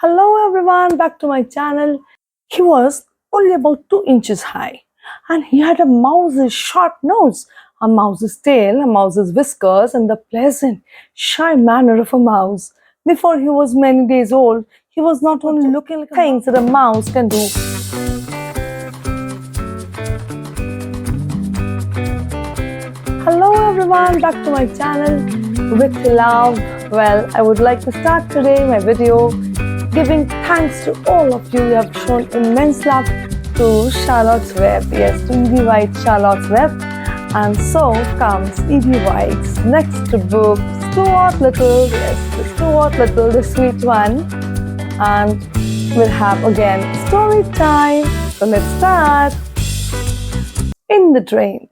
Hello everyone, back to my channel. He was only about 2 inches high and he had a mouse's sharp nose, a mouse's tail, a mouse's whiskers, and the pleasant, shy manner of a mouse. Before he was many days old, he was not only looking like things that a mouse can do. Hello everyone, back to my channel with love. Well, I would like to start today my video giving thanks to all of you. You have shown immense love to Charlotte's Web, yes, to E.B.White Charlotte's Web. And so comes E.B.White's next book, Stuart Little, yes, Stuart Little, the sweet one. And we'll have again story time. So let's start. In the Drain.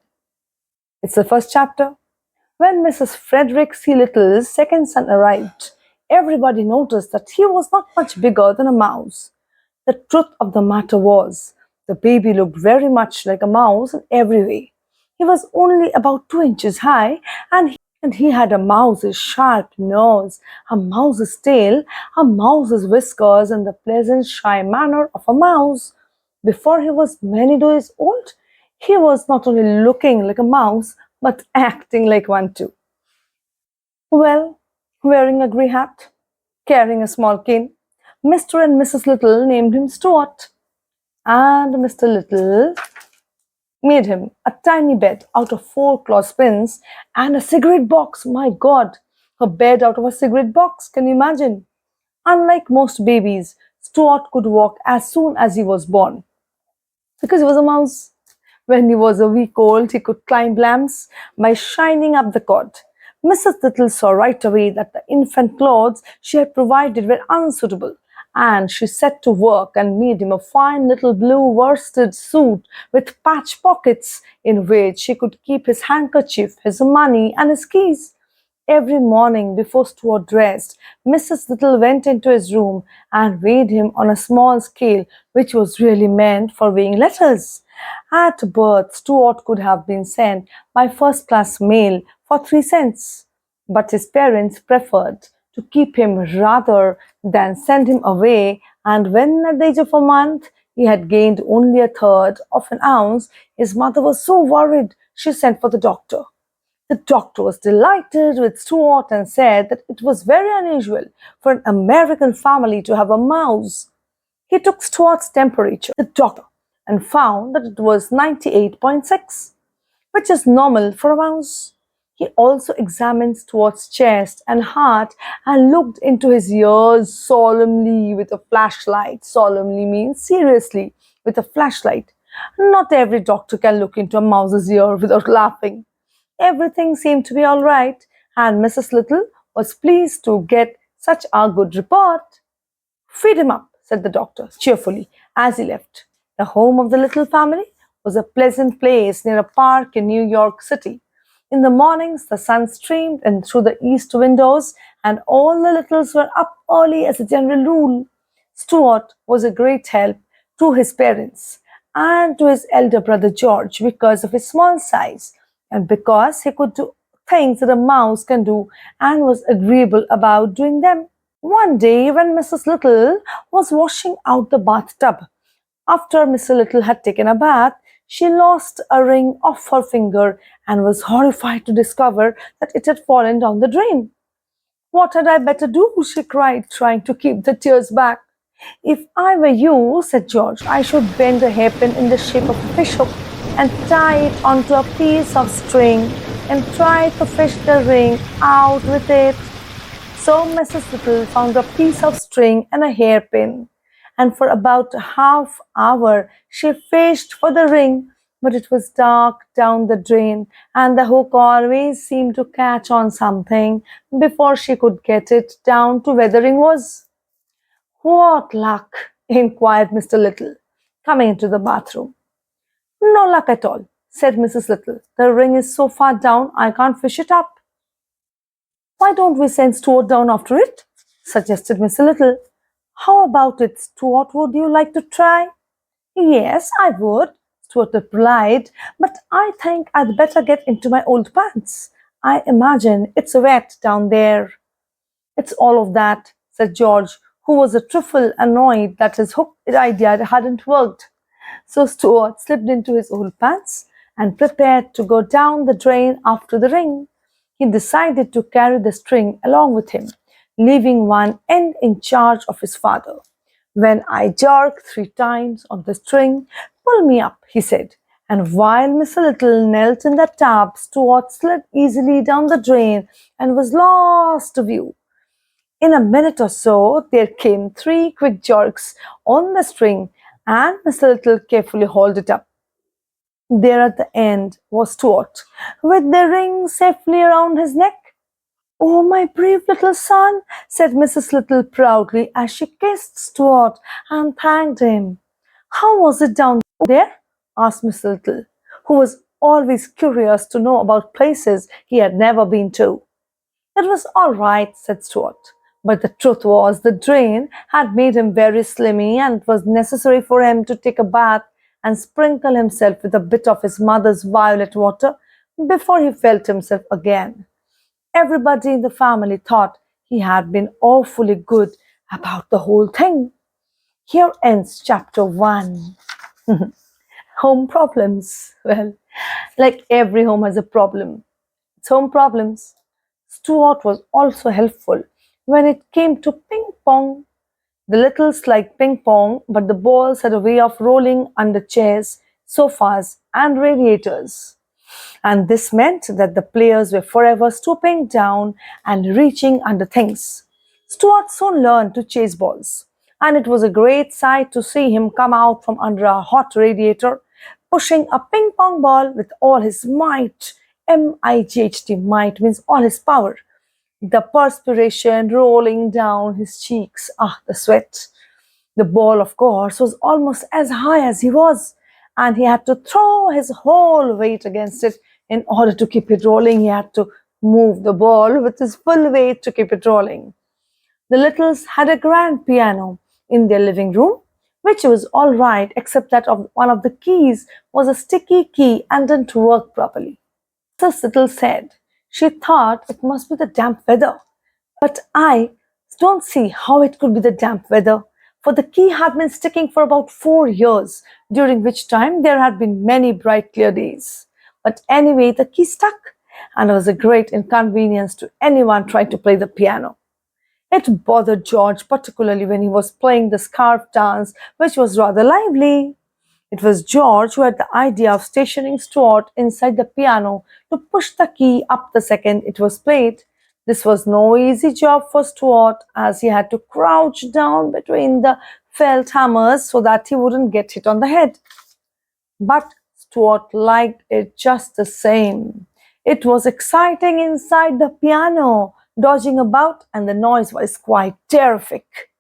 It's the first chapter. When Mrs. Frederick C. Little's second son arrived, everybody noticed that he was not much bigger than a mouse. The truth of the matter was, the baby looked very much like a mouse in every way. He was only about 2 inches high, and he had a mouse's sharp nose, a mouse's tail, a mouse's whiskers, and the pleasant, shy manner of a mouse. Before he was many days old, he was not only looking like a mouse, but acting like one too. Well, wearing a grey hat, carrying a small cane, Mr. and Mrs. Little named him Stuart. And Mr. Little made him a tiny bed out of 4 clothespins and a cigarette box. My God, a bed out of a cigarette box, can you imagine? Unlike most babies, Stuart could walk as soon as he was born because he was a mouse. When he was a week old, he could climb lamps by shining up the cord. Mrs. Little saw right away that the infant clothes she had provided were unsuitable, and she set to work and made him a fine little blue worsted suit with patch pockets in which she could keep his handkerchief, his money, and his keys. Every morning before Stuart dressed, Mrs. Little went into his room and weighed him on a small scale which was really meant for weighing letters. At birth, Stuart could have been sent by first-class mail for 3 cents, but his parents preferred to keep him rather than send him away, and when at the age of a month he had gained only a third of an ounce, his mother was so worried she sent for the doctor. The doctor was delighted with Stuart and said that it was very unusual for an American family to have a mouse. He took Stuart's temperature, the doctor, and found that it was 98.6, which is normal for a mouse. He also examined Stuart's chest and heart and looked into his ears solemnly with a flashlight. Solemnly means seriously, with a flashlight. Not every doctor can look into a mouse's ear without laughing. Everything seemed to be all right, and Mrs. Little was pleased to get such a good report. "Feed him up," said the doctor cheerfully as he left. The home of the Little family was a pleasant place near a park in New York City. In the mornings, the sun streamed in through the east windows, and all the Littles were up early as a general rule. Stuart was a great help to his parents and to his elder brother George because of his small size and because he could do things that a mouse can do and was agreeable about doing them. One day, when Mrs. Little was washing out the bathtub, after Mr. Little had taken a bath, she lost a ring off her finger and was horrified to discover that it had fallen down the drain. "What had I better do?" she cried, trying to keep the tears back. "If I were you," said George, "I should bend a hairpin in the shape of a fish hook and tie it onto a piece of string and try to fish the ring out with it." So Mrs. Little found a piece of string and a hairpin, and for about a half hour she fished for the ring, but it was dark down the drain, and the hook always seemed to catch on something before she could get it down to where the ring was. "What luck?" inquired Mr. Little, coming into the bathroom. "No luck at all," said Mrs. Little. "The ring is so far down I can't fish it up." "Why don't we send Stuart down after it?" suggested Mr. Little. "How about it, Stuart? Would you like to try?" "Yes, I would," Stuart replied, "but I think I'd better get into my old pants. I imagine it's wet down there." "It's all of that," said George, who was a trifle annoyed that his hook idea hadn't worked. So Stuart slipped into his old pants and prepared to go down the drain after the ring. He decided to carry the string along with him, leaving one end in charge of his father. When I jerk 3 times on the string, pull me up, he said. And while Mr. Little knelt in the tub, Stuart slid easily down the drain and was lost to view. In a minute or so, there came 3 quick jerks on the string, and Mr. Little carefully hauled it up. There at the end was Stuart, with the ring safely around his neck. "Oh, my brave little son," said Mrs. Little proudly as she kissed Stuart and thanked him. "How was it down there?" asked Mr. Little, who was always curious to know about places he had never been to. "It was all right," said Stuart. But the truth was, the drain had made him very slimy, and it was necessary for him to take a bath and sprinkle himself with a bit of his mother's violet water before he felt himself again. Everybody in the family thought he had been awfully good about the whole thing. Here ends chapter 1. Home problems. Well, like every home has a problem. It's home problems. Stuart was also helpful when it came to ping pong. The Littles liked ping pong, but the balls had a way of rolling under chairs, sofas, and radiators. And this meant that the players were forever stooping down and reaching under things. Stuart soon learned to chase balls, and it was a great sight to see him come out from under a hot radiator, pushing a ping pong ball with all his might. M-I-G-H-T, might means all his power. The perspiration rolling down his cheeks. Ah, the sweat. The ball, of course, was almost as high as he was, and he had to throw his whole weight against it in order to keep it rolling. He had to move the ball with his full weight to keep it rolling. The Littles had a grand piano in their living room, which was all right, except that one of the keys was a sticky key and didn't work properly. Mrs. Little said she thought it must be the damp weather, but I don't see how it could be the damp weather, for the key had been sticking for about 4 years, during which time there had been many bright clear days. But anyway, the key stuck, and was a great inconvenience to anyone trying to play the piano. It bothered George particularly when he was playing the scarf dance, which was rather lively. It was George who had the idea of stationing Stuart inside the piano to push the key up the second it was played. This was no easy job for Stuart, as he had to crouch down between the felt hammers so that he wouldn't get hit on the head. But Stuart liked it just the same. It was exciting inside the piano, dodging about, and the noise was quite terrific.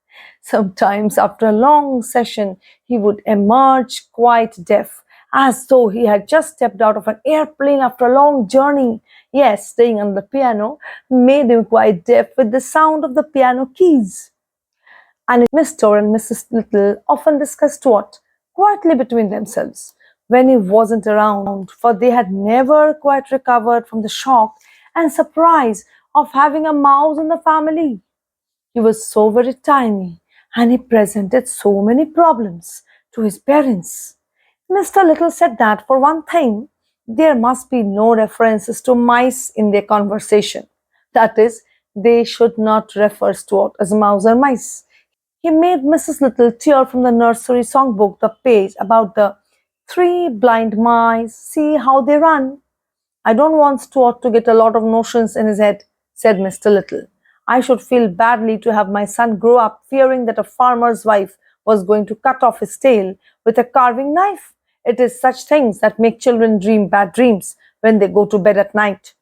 Sometimes, after a long session, he would emerge quite deaf, as though he had just stepped out of an airplane after a long journey. Yes, staying on the piano made him quite deaf with the sound of the piano keys. And Mr. and Mrs. Little often discussed what quietly between themselves when he wasn't around, for they had never quite recovered from the shock and surprise of having a mouse in the family. He was so very tiny, and he presented so many problems to his parents. Mr. Little said that, for one thing, there must be no references to mice in their conversation. That is, they should not refer to it as mouse or mice. He made Mrs. Little tear from the nursery songbook the page about the 3 blind mice, see how they run. "I don't want Stuart to get a lot of notions in his head," said Mr. Little. "I should feel badly to have my son grow up fearing that a farmer's wife was going to cut off his tail with a carving knife. It is such things that make children dream bad dreams when they go to bed at night."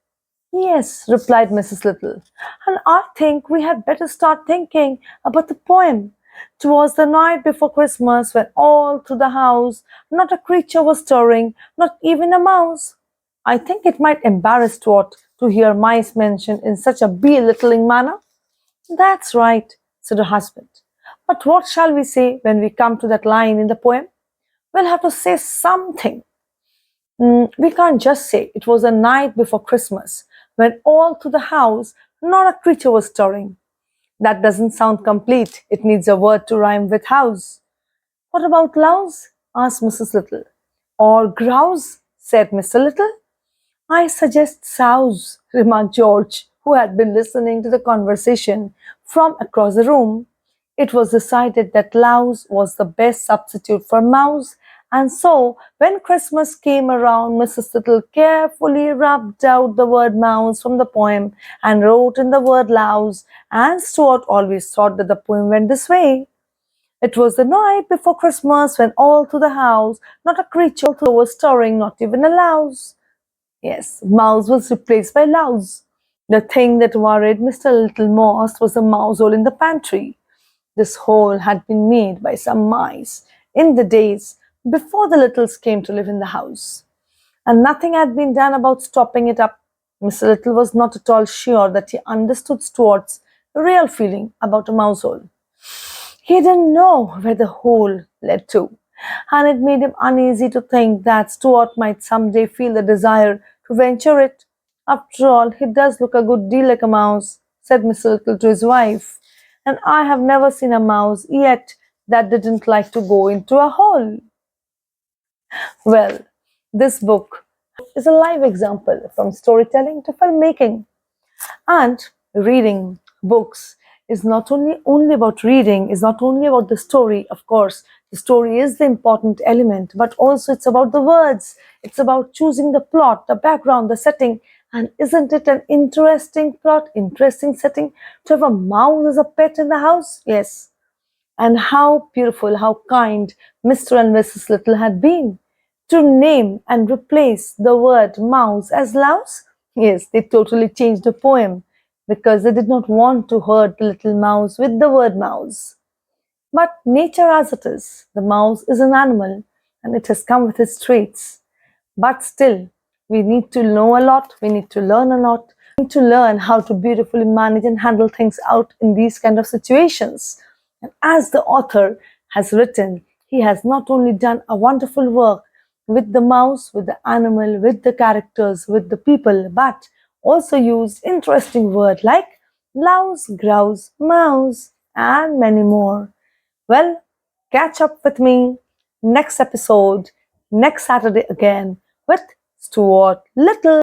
"Yes," replied Mrs. Little, "and I think we had better start thinking about the poem. 'Twas the night before Christmas, when all through the house not a creature was stirring, not even a mouse.' I think it might embarrass Stuart to hear mice mentioned in such a belittling manner." "That's right," said her husband. "But what shall we say when we come to that line in the poem? We'll have to say something. We can't just say it was the night before Christmas, when all through the house not a creature was stirring. That doesn't sound complete. It needs a word to rhyme with house. What about louse? Asked Mrs. Little. Or grouse? Said Mr. Little. I suggest souse, remarked George, who had been listening to the conversation from across the room. It was decided that louse was the best substitute for mouse, and so when Christmas came around, Mrs. Little carefully rubbed out the word mouse from the poem and wrote in the word louse, and Stuart always thought that the poem went this way. It was the night before Christmas when all through the house not a creature was stirring, not even a louse. Yes, mouse was replaced by louse. The thing that worried Mr. Little most was the mouse hole in the pantry. This hole had been made by some mice in the days before the Littles came to live in the house, and nothing had been done about stopping it up. Mr. Little was not at all sure that he understood Stuart's real feeling about a mouse hole. He didn't know where the hole led to, and it made him uneasy to think that Stuart might someday feel the desire to venture it. After all, he does look a good deal like a mouse, said Mr. Little to his wife, and I have never seen a mouse yet that didn't like to go into a hole. Well, this book is a live example from storytelling to filmmaking. And reading books is not only about reading, is not only about the story. Of course, the story is the important element, but also it's about the words. It's about choosing the plot, the background, the setting. And isn't it an interesting plot, interesting setting to have a mouse as a pet in the house? Yes. And how beautiful, how kind Mr. and Mrs. Little had been. To name and replace the word mouse as louse? Yes, they totally changed the poem because they did not want to hurt the little mouse with the word mouse. But nature as it is, the mouse is an animal and it has come with its traits. But still, we need to know a lot, we need to learn a lot, we need to learn how to beautifully manage and handle things out in these kind of situations. And as the author has written, he has not only done a wonderful work with the mouse, with the animal, with the characters, with the people, but also used interesting words like louse, grouse, mouse, and many more. Well, catch up with me next episode, next Saturday again with Stuart Little.